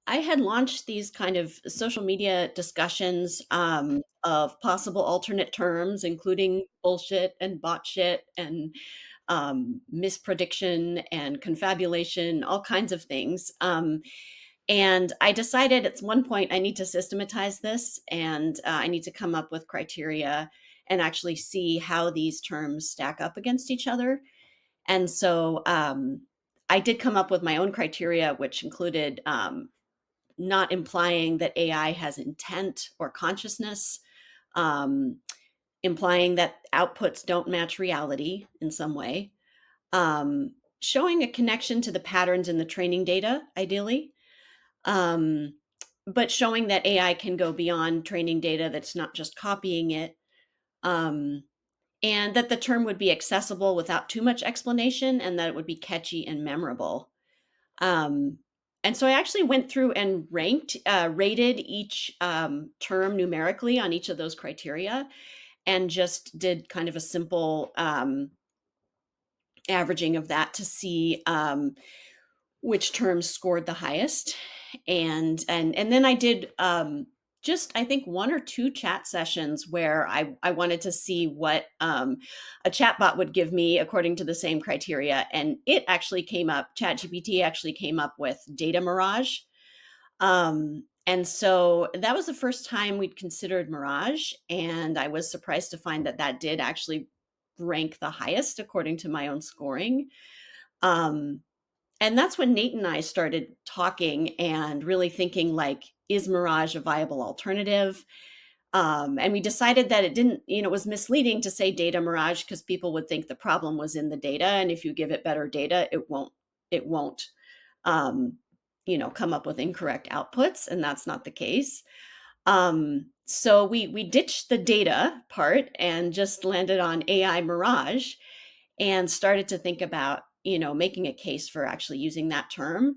I had launched these kind of social media discussions of possible alternate terms, including bullshit and bot shit and misprediction and confabulation, all kinds of things. And I decided at one point I need to systematize this and I need to come up with criteria and actually see how these terms stack up against each other. And so I did come up with my own criteria, which included not implying that AI has intent or consciousness, um, implying that outputs don't match reality in some way, showing a connection to the patterns in the training data, ideally, um, but showing that AI can go beyond training data, that's not just copying it, um, and that the term would be accessible without too much explanation, and that it would be catchy and memorable. Um, and so I actually went through and rated each term numerically on each of those criteria, and just did kind of a simple averaging of that to see which terms scored the highest. And then I did just I think one or two chat sessions where I wanted to see what a chatbot would give me according to the same criteria, and it actually came up. ChatGPT actually came up with data mirage, and so that was the first time we'd considered mirage, and I was surprised to find that that did actually rank the highest according to my own scoring. Um, and that's when Nate and I started talking and really thinking like, is Mirage a viable alternative? And we decided that it didn't, it was misleading to say data Mirage because people would think the problem was in the data. And if you give it better data, it won't, um, come up with incorrect outputs. And that's not the case. So we ditched the data part and just landed on AI Mirage and started to think about making a case for actually using that term.